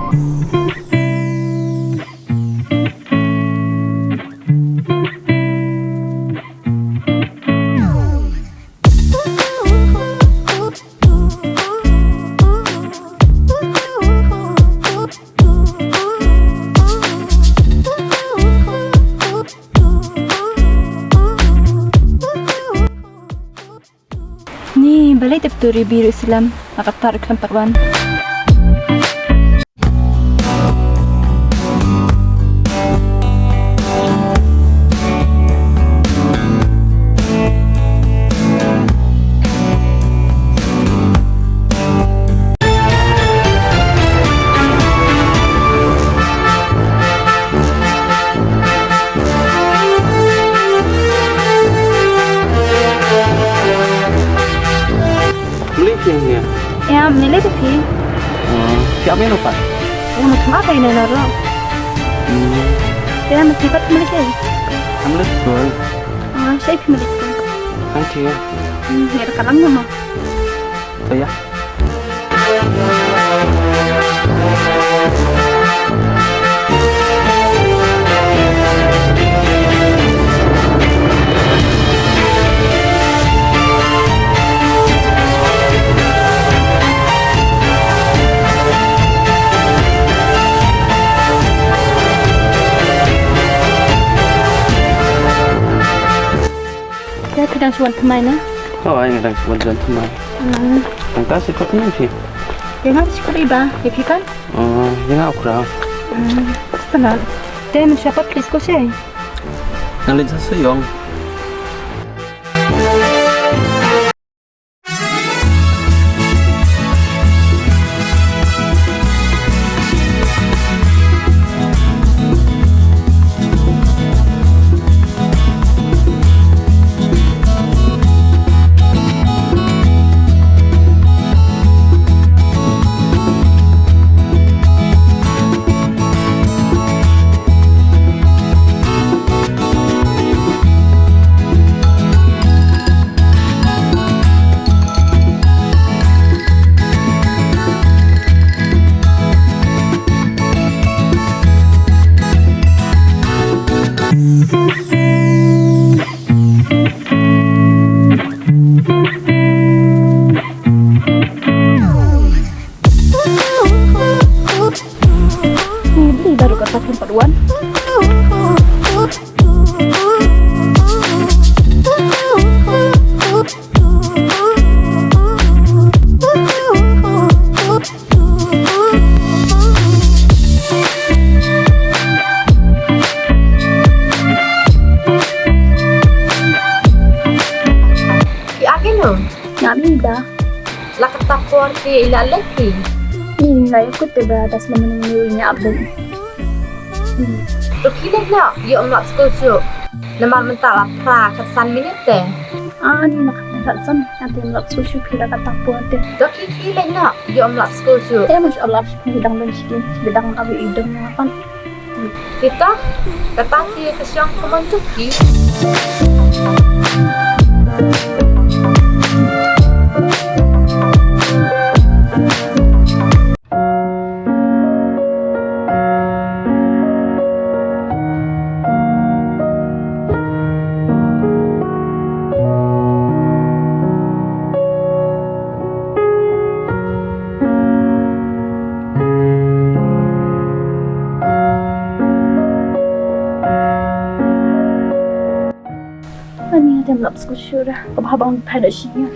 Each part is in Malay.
Ni balai tepturi biru Islam akan tarik tempat wan. Melipihnya. Ya, menilai tapi. Siapa yang lupa? Yang macam apa ini naro? Dia masih dapat Malaysia. Ambil betul. Saya pergi Malaysia. Nanti ya. Ya, sekarang mana? Tuh ya. Saya sedang suan teman na. Oh, ini lagi sebulan teman. Ang taas ikut nanti. Yang harus sekolah iba, ya kan? Yang aku kurang. Setelah. Dia mensiapa please ko siya. Nalin sa suyong. Ini baru kata tempat wan. Nabida. Lakata kuarti ilalaki. Ini lah ikut bebadas memenuhinya abdul. Rukile na, yung nak skojo. Naman mentala pra katsan minute. Ini nak katsan nanti nak susu kira kata puate. Doki kile na, yung nak skojo. Masya Allah bidang dan sini bidang kami idong apa? Kita katati kasyang kumantuki. Ini ada melap skusyura, kebahabang pada sini.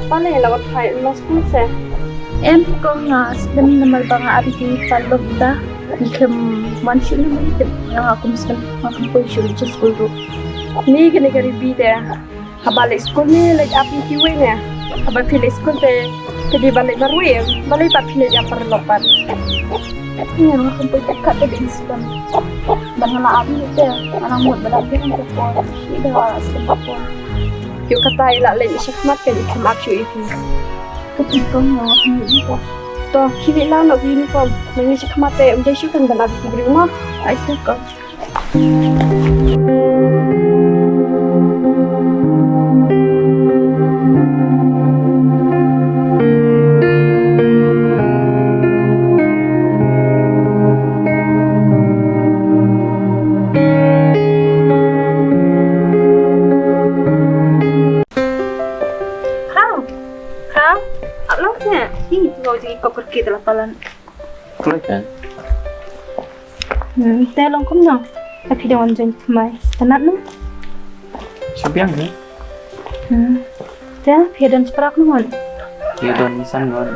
pala lawat hai lo school se. Em ko nga slim naman ba nga abi ti talog da. Ikem man siya naman ito. Yang ako miskan makampoy siya sa school ro. Ni gani gari bi de. Habalik school ni like api kiwe ne. Habal pilih school te. Jadi balik marwe. Balik tak pilih yang perlopan. Yang makampoy dekat da islam. Bangala abi ito. Anang mood balagyan ko po. Siya da slim po. Yung kata ila le shakmat kan ikam akshu ipi. Ketika nga hindi ko. To kini la no uniform. Nang shakmat te unjay shu kan balabi kubri mo. Ay ko. Kau pergi telah palan. Kulit kan? Telong kum no. Tapi dia wanjang mai. Tenat no. Siapa ni? Dia piadan separak no. Dia don nisan gon.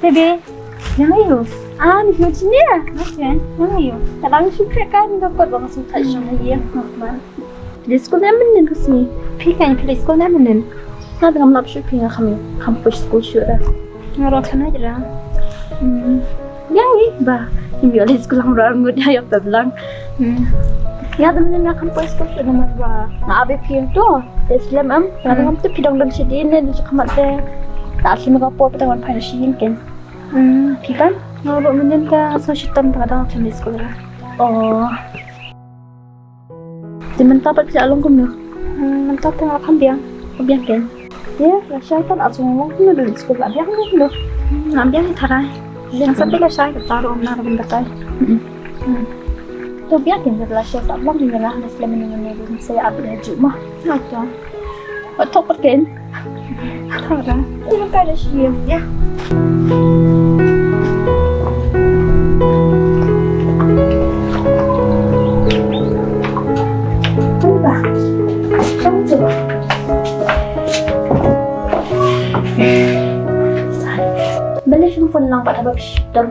Baby, yang ayo. Ah, ni macam ni lah. Okay, yang ayo. Kadang suka kan dapat bang suka sama dia. Mahman. Di sekolah mana kesini? Pikan pilih sekolah mana? Nah, dengan nak shopping kami kampus sekolah sudah. Ngorok sana aja lah. Yang ni bah. Ini oleh sekolah orang muda yang terbelang. Ya, teman-teman kampus sekolah sudah nama bah. Nah, abi pion tu. Islam kadang tu pidang dan sedih ni dia cakap mata. Tak asli merapor pertama pada sini kan. Pikan? Ngorok mana ka social tam kadang macam di sekolah. Oh. Dimentap pada alung kum ni. Mentap tengah kambiang. Biar kan. Ya, rasa kan asal ngomong tu dari sekolah biar ni loh. Ambiang ni tarai. Yang sampai lah saya taruh omnar benda tay. Tu biar kan setelah saya tak belum menyerah Islam ini saya abis haji mah. Ada. Waktu perken. Tarai. Terima kasih ya. Balik phone lang pada bab system.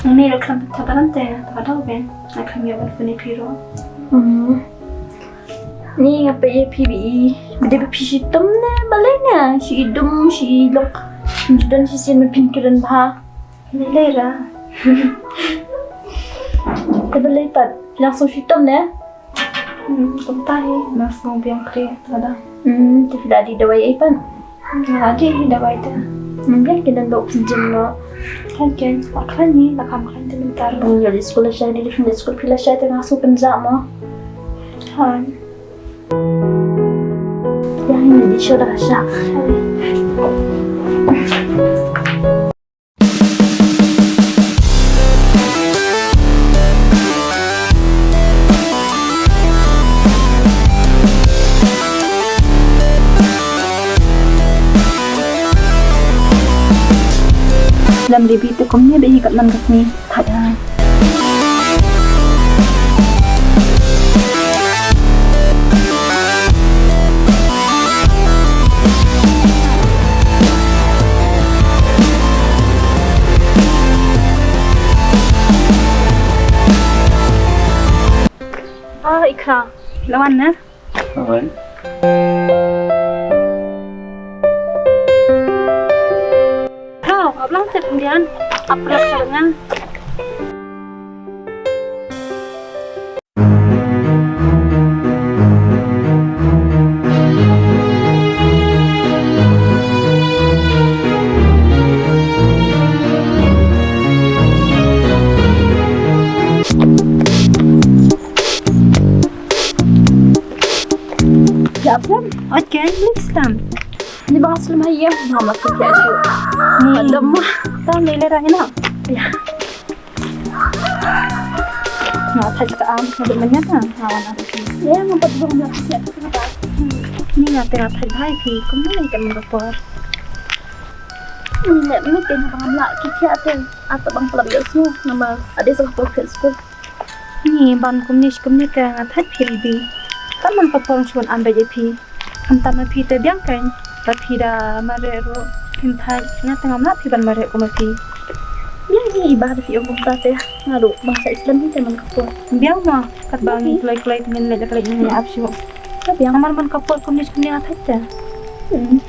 Ini reklam tabaran teh, tahu kan? Nak kami apa phone piro? Ni apa ya PBE? Benda bab system ni baliknya si hidung si lok dan si sin pinkiran bah. Lelera. Balik pat langsung system ni. Kontai, langsung biang kri ada. Tidak ada dawai pan. Ada dawai tu. Biar kita dok oksigen no. Kan, makanya nak makan tu bentar. Ya di sekolah saya di sekolah pila saya tengah masuk penjak mo. Han. Yang ini di sudah syak. Dalam review tu komnya dah ikat man kesini. Tak ada. Ikra. Lawan na? Lawan. Abang set kemudian apa caranya? Ya, Abang. Okey, Islam. Ni bang asal mahayam Muhammad kerja asyik. Ni Ada mah. tahu ni lerah enak. Ya. Nah, thay ka am na banyan na. Hawan na. Ya, mampat bang lah kerja. Kenapa? Ni nga tengah thay bhai phi kum ni kan mengapor. Ni mungkin bang lah kerja tu. Atau bang pelab yasu nama ada salah profil school. Ni ban kum ni ka nga thay phi bi. Kan man kapor chuan am be phi. Am ta ma phi te biang kan. Ta phi da mare ro him thay nga tengah ma phi ban mare ko ma phi. Ya, ni ibadah fi umum tate. Ngaru bahasa Islam ni teman kapur. Biang ma kat bang klai min le klai ni ap shu. Tapi yang Amar man kapor kum ni nga thay ta. hmm.